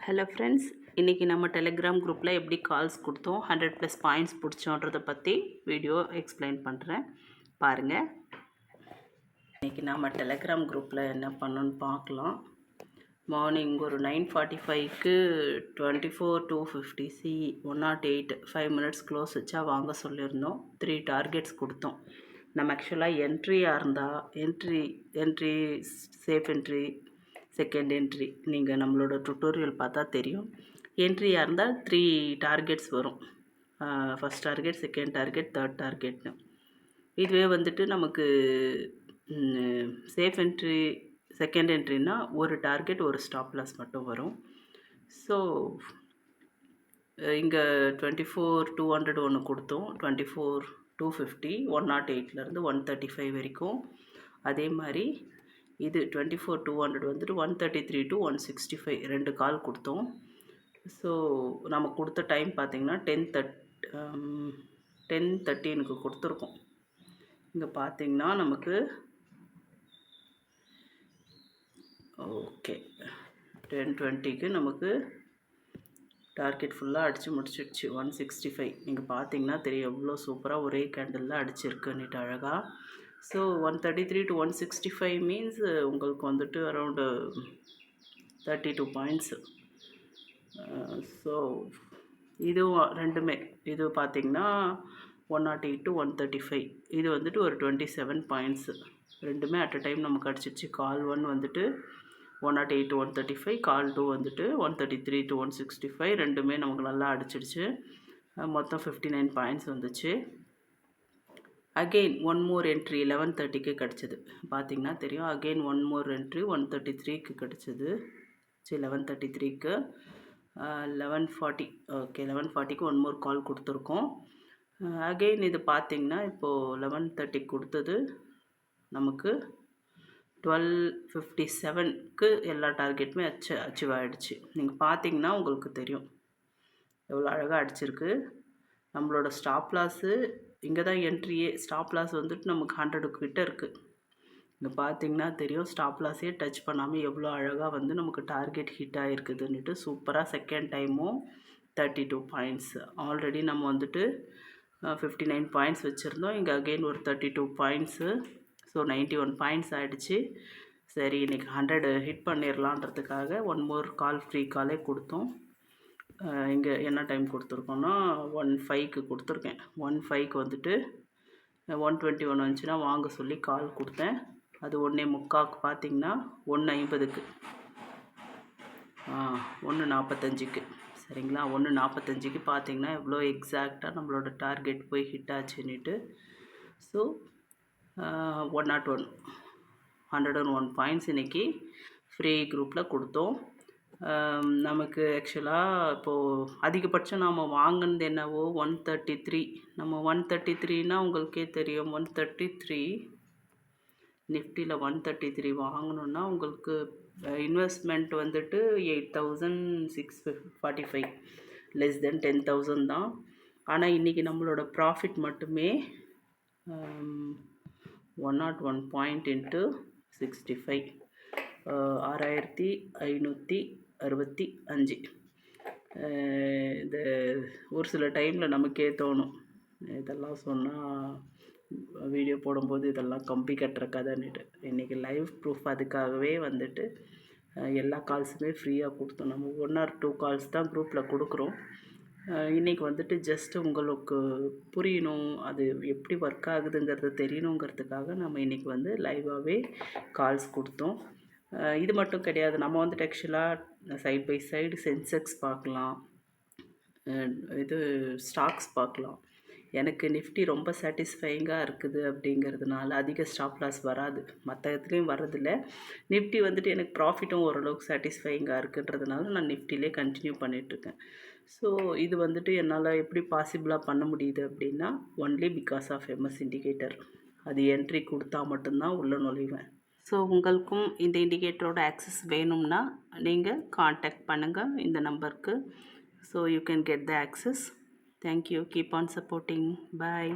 Hello friends, இன்றைக்கி நம்ம Telegram குரூப்பில் எப்படி கால்ஸ் கொடுத்தோம் 100+ பாயிண்ட்ஸ் பிடிச்சோன்றதை பற்றி வீடியோ எக்ஸ்பிளைன் பண்ணுறேன், பாருங்கள். இன்றைக்கி நம்ம டெலிகிராம் குரூப்பில் என்ன பண்ணோன்னு பார்க்கலாம். மார்னிங் ஒரு 9:45க்கு 24,250 108 5 மினிட்ஸ் க்ளோஸ் வச்சா வாங்க சொல்லியிருந்தோம். 3 டார்கெட்ஸ் கொடுத்தோம். நம்ம ஆக்சுவலாக என்ட்ரியாக இருந்தால் entry safe entry, second entry நீங்கள் நம்மளோட டுட்டோரியல் பார்த்தா தெரியும். என்ட்ரியாக இருந்தால் 3 டார்கெட்ஸ் வரும். First target, second target, third டார்கெட்னு. இதுவே வந்துட்டு நமக்கு சேஃப் என்ட்ரி செகண்ட் என்ட்ரினா ஒரு டார்கெட் ஒரு ஸ்டாப் லாஸ் மட்டும் வரும். ஸோ இங்கே 24,200 ஒன்று கொடுத்தோம், 24,250 108லேருந்து 135 வரைக்கும். அதே மாதிரி இது 24,200 வந்துட்டு 133 to 165 2 கால் கொடுத்தோம். ஸோ நம்ம கொடுத்த டைம் பார்த்திங்கன்னா 10:13க்கு கொடுத்துருக்கோம். இங்கே பார்த்திங்கன்னா நமக்கு ஓகே 10:20க்கு நமக்கு டார்கெட் ஃபுல்லாக அடித்து முடிச்சிடுச்சு 165. நீங்கள் பார்த்தீங்கன்னா தெரியும் எவ்வளோ சூப்பராக ஒரே கேண்டிலில் அடிச்சிருக்குன்னுட்டு அழகாக. ஸோ 133 to 165 மீன்ஸ் உங்களுக்கு வந்துட்டு அரௌண்டு 32 பாயிண்ட்ஸு. ஸோ இதுவும் ரெண்டுமே இது பார்த்திங்கன்னா 108 to 135 இது வந்துட்டு ஒரு 27 பாயிண்ட்ஸு. ரெண்டுமே அட் அ டைம் நமக்கு அடிச்சிடுச்சு. கால் 1 வந்துட்டு 108 to 135, கால் 2 வந்துட்டு 133 to 165 ரெண்டுமே நமக்கு நல்லா அடிச்சிடுச்சு. மொத்தம் 59 பாயிண்ட்ஸ் வந்துச்சு. அகெயின் ஒன் மோர் என்ட்ரி 11:30க்கு கிடச்சிது. பார்த்திங்கன்னா தெரியும். அகெயின் ஒன் மோர் என்ட்ரி 133க்கு கிடச்சிது. 11:33க்கு 11:40 ஓகே 11:40க்கு ஒன் மோர் கால் கொடுத்துருக்கோம். அகெயின் இது பார்த்திங்கன்னா இப்போது 11:30 கொடுத்தது நமக்கு 12:57க்கு எல்லா டார்கெட்டுமே அச்சீவ் ஆகிடுச்சு. நீங்கள் பார்த்தீங்கன்னா உங்களுக்கு தெரியும் எவ்வளோ அழகாக அடிச்சிருக்கு. நம்மளோட ஸ்டாப் லாஸு இங்கே தான் என்ட்ரியே. ஸ்டாப் லாஸ் வந்துட்டு நமக்கு 100 கிட்ட இருக்குது. இங்கே பார்த்தீங்கன்னா தெரியும் ஸ்டாப் லாஸே டச் பண்ணாமல் எவ்வளோ அழகாக வந்து நமக்கு டார்கெட் ஹிட் ஆகிருக்குதுன்னுட்டு. சூப்பராக செகண்ட் டைமும் 32 பாயிண்ட்ஸ். ஆல்ரெடி நம்ம வந்துட்டு 59 பாயிண்ட்ஸ் வச்சுருந்தோம். இங்கே அகெயின் ஒரு 32 பாயிண்ட்ஸு. ஸோ 91 பாயிண்ட்ஸ் ஆகிடுச்சு. சரி இன்றைக்கி 100 ஹிட் பண்ணிடலான்றதுக்காக ஒன் மோர் கால் ஃப்ரீ காலே கொடுத்தோம். இங்கே என்ன டைம் கொடுத்துருக்கோன்னா 1:05க்கு கொடுத்துருக்கேன். 1:05க்கு வந்துட்டு 121 வந்துச்சுன்னா வாங்க சொல்லி கால் கொடுத்தேன். அது 1:45க்கு பார்த்திங்கன்னா 1:50க்கு 1:45க்கு சரிங்களா. 1:45க்கு பார்த்திங்கன்னா எவ்வளோ எக்ஸாக்டாக நம்மளோட டார்கெட் போய் ஹிட் ஆச்சுன்னுட்டு. ஸோ 101 பாயிண்ட்ஸ் இன்றைக்கி ஃப்ரீ குரூப்பில் கொடுத்தோம். நமக்கு ஆக்சுவலாக இப்போது அதிகபட்சம் நாம் வாங்கினது என்னவோ 133. நம்ம 133னா உங்களுக்கே தெரியும் 133 நிஃப்டியில் 133 வாங்கணுன்னா உங்களுக்கு இன்வெஸ்ட்மெண்ட் வந்துட்டு 8,645 லெஸ் தென் 10,000 தான். ஆனால் இன்றைக்கி நம்மளோட ப்ராஃபிட் மட்டுமே 101 பாயிண்ட் இன்ட்டு 65 6,565. இது ஒரு சில டைமில் நமக்கே தோணும் இதெல்லாம் சொன்னால் வீடியோ போடும்போது இதெல்லாம் கம்பி கட்டுற கதைன்னுட்டு. இன்றைக்கி லைவ் ப்ரூஃப் அதுக்காகவே வந்துட்டு எல்லா கால்ஸுமே ஃப்ரீயாக கொடுத்தோம். நம்ம 1 or 2 கால்ஸ் தான் குரூப்பில் கொடுக்குறோம். இன்றைக்கி வந்துட்டு ஜஸ்ட்டு உங்களுக்கு புரியணும், அது எப்படி ஒர்க் ஆகுதுங்கிறது தெரியணுங்கிறதுக்காக நம்ம இன்றைக்கி வந்து லைவாகவே கால்ஸ் கொடுத்தோம். இது மட்டும் கிடையாது, நம்ம வந்துட்டு ஆக்சுவலாக சைட் பை சைடு சென்செக்ஸ் பார்க்கலாம், இது ஸ்டாக்ஸ் பார்க்கலாம். எனக்கு நிஃப்டி ரொம்ப சாட்டிஸ்ஃபைங்காக இருக்குது அப்படிங்கிறதுனால அதிக ஸ்டாப் லாஸ் வராது. மற்ற இடத்துலையும் வர்றதில்ல. நிஃப்டி வந்துட்டு எனக்கு ப்ராஃபிட்டும் ஓரளவுக்கு சாட்டிஸ்ஃபைங்காக இருக்குன்றதுனால நான் நிஃப்டிலே கண்டினியூ பண்ணிகிட்ருக்கேன். ஸோ இது வந்துட்டு என்னால் எப்படி பாசிபிளாக பண்ண முடியுது அப்படின்னா only because of MS indicator. அது என்ட்ரி கொடுத்தா மட்டும்தான் உள்ளே நுழைவேன். ஸோ உங்களுக்கும் இந்த இண்டிகேட்டரோட ஆக்சஸ் வேணும்னா நீங்கள் காண்டாக்ட் பண்ணுங்கள் இந்த நம்பருக்கு. So you can get the access. Thank you. Keep on supporting. Bye.